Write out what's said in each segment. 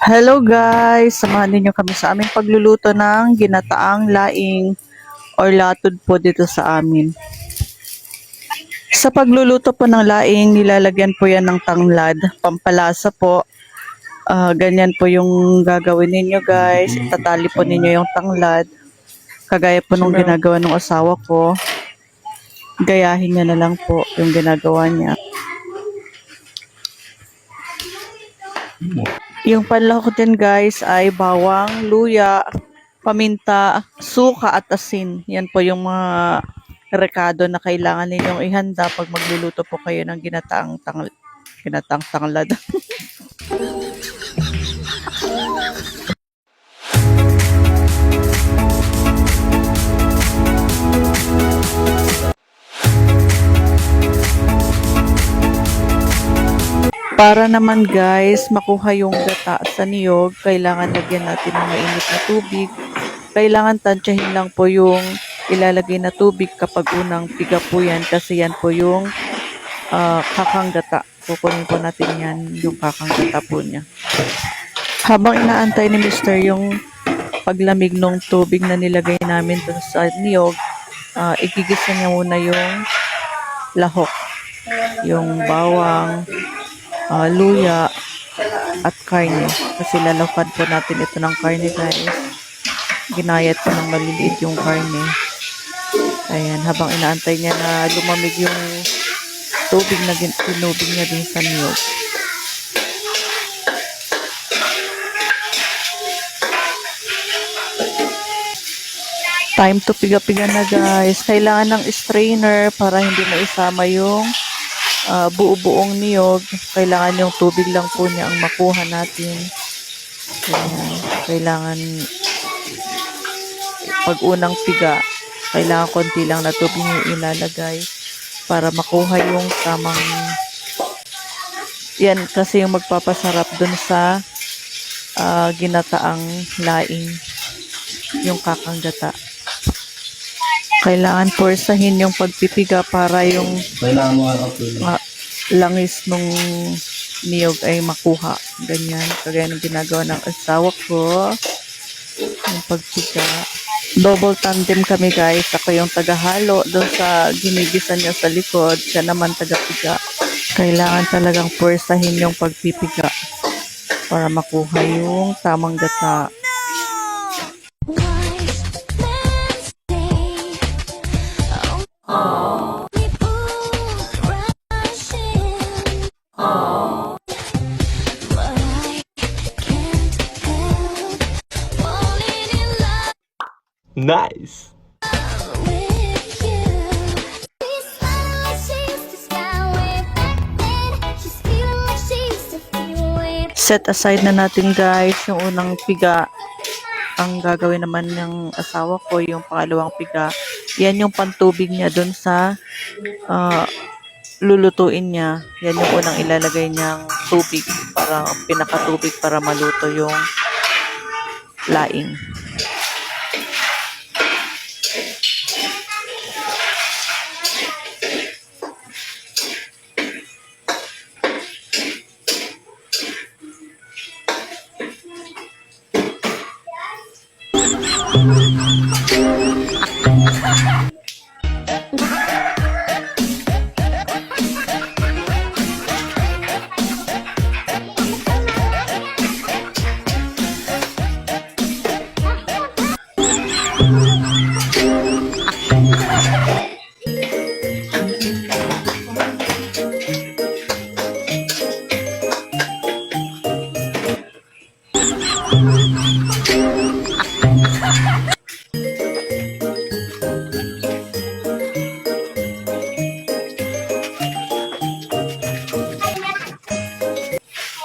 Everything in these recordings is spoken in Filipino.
Hello guys! Samahan ninyo kami sa aming pagluluto ng ginataang laing or latod po dito sa amin. Sa pagluluto po ng laing, nilalagyan po yan ng tanglad, pampalasa po. Ganyan po yung gagawin ninyo guys. Itatali po ninyo yung tanglad. Kagaya po nung ginagawa ng asawa ko. Gayahin niya na lang po yung ginagawa niya. Yung panlahok din guys ay bawang, luya, paminta, suka at asin. Yan po yung mga rekado na kailangan ninyong ihanda pag magluluto po kayo ng ginataang tanglad. Para naman guys, makuha yung gata sa niyog, kailangan lagyan natin ng mainit na tubig. Kailangan tansyahin lang po yung ilalagay na tubig kapag unang piga po yan kasi yan po yung kakang gata. Kukunin po natin yan, yung kakang gata po niya. Habang inaantay ni Mr. yung paglamig ng tubig na nilagay namin dun sa niyog, igigisa niya muna yung lahok, yung bawang, luya, at karne. Kasi lalawkan po natin ito ng karne guys. Ginayat ko ng maliliit yung karne. Ayan, habang inaantay niya na lumamig yung tubig na tinubig niya dun sa niyog. Time to piga-piga na guys. Kailangan ng strainer para hindi maisama yung buo-buong niyog. Kailangan yung tubig lang po niya ang makuha natin. Ayan. Kailangan pag unang piga, kailangan konti lang na tubig yung ilalagay para makuha yung tamang yan kasi yung magpapasarap dun sa ginataang laing, yung kakang gata. Kailangan forsahin yung pagpipiga para yung langis nung niyog ay makuha. Ganyan. Kagaya ng ginagawa ng asawa ko. Yung pagpiga. Double tandem kami guys. Ako yung tagahalo doon sa ginigisa niya sa likod. Siya naman tagapiga. Kailangan talagang forsahin yung pagpipiga para makuha yung tamang gata. Nice. Set aside na natin guys yung unang piga. Ang gagawin naman ng asawa ko yung pangalawang piga. Yan yung pantubig niya dun sa lulutuin niya. Yan yung unang ilalagay niyang tubig para pinakatubig para maluto yung laing.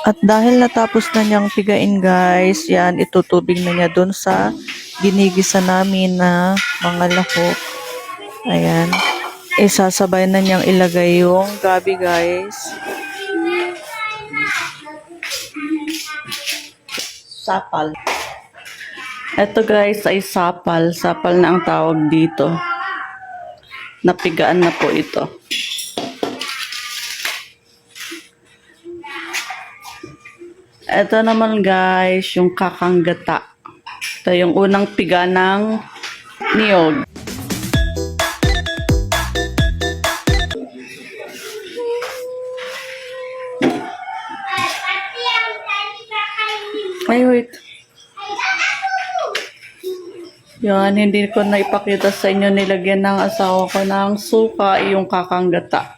At dahil natapos na niyang pigain guys, yan itutubig na niya dun sa ginigisa namin na mga lahok. Ayan. Isasabay na niyang ilagay yung gabi guys. Sapal. Ito guys ay sapal. Sapal na ang tawag dito. Napigaan na po ito. Ito naman guys, yung kakanggata. Ito yung unang piga ng niyog. Ay, wait. Yan, hindi ko na ipakita sa inyo. Nilagyan ng asawa ko ng suka, yung kakanggata.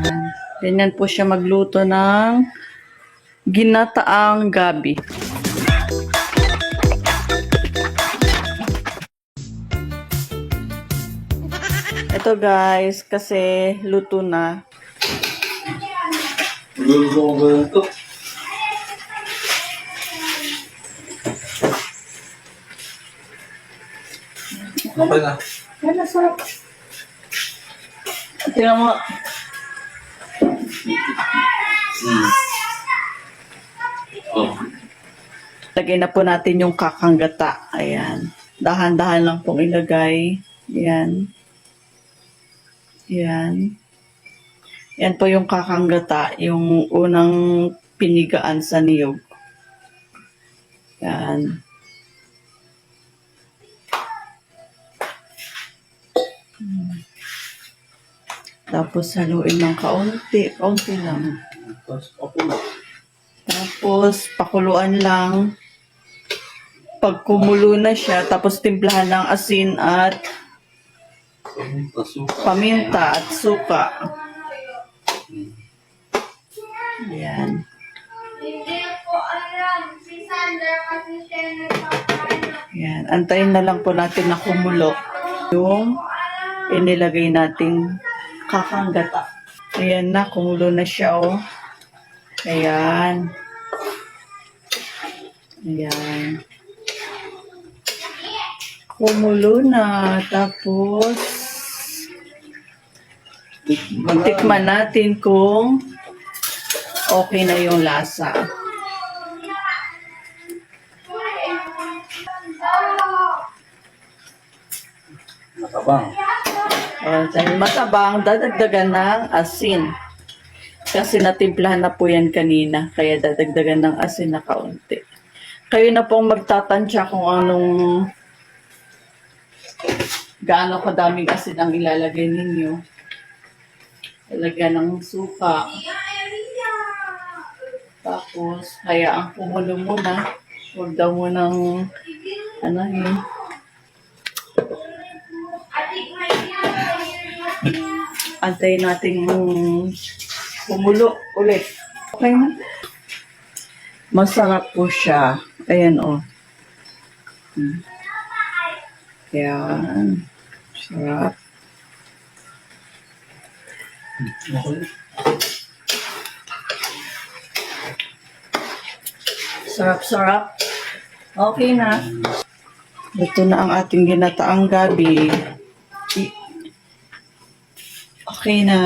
Yan. Ganyan po siya magluto ng ginataang gabi. Ito guys, kasi luto na. Luto ko ba ito? Okay na. Yan, sarap. Tingnan mo. Oh. Lagay na po natin yung kakanggata. Ayan. Dahan-dahan lang pong ilagay. Ayan. Ayan. Yan po yung kakanggata, yung unang pinigaan sa niyog. Yan. Tapos haluin ng kaunti. Kaunti lang. Tapos ako na. Tapos pakuluan lang. Pag kumulo na siya, tapos timplahan ng asin at paminta at suka. Ayan. Hindi ko alam. Si Sandra kasi siya nagpapaano. Ayan. Antayin na lang po natin na kumulo yung inilagay nating kakanggata. Ayan na, kumulo na siya, oh. Ayan. Ayan. Kumulo na. Tapos, tikman natin kung okay na yung lasa. Matabang. Matabang, dadagdagan ng asin. Kasi natimplahan na po yan kanina, kaya dadagdagan ng asin na kaunti. Kayo na pong magtatansya kung anong gaano kadaming asin ang ilalagay ninyo. Ilagyan ng suka. Tapos, hayaang kumulo muna. Huwag daw munang yun. Antayin natin kumulo ulit. Okay na. Masarap po siya. Ayan, oh. Ayan. Sarap. Okay. Sarap-sarap. Okay na. Ito na ang ating ginataang gabi. Okay na.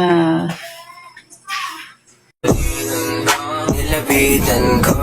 Nilapitan ko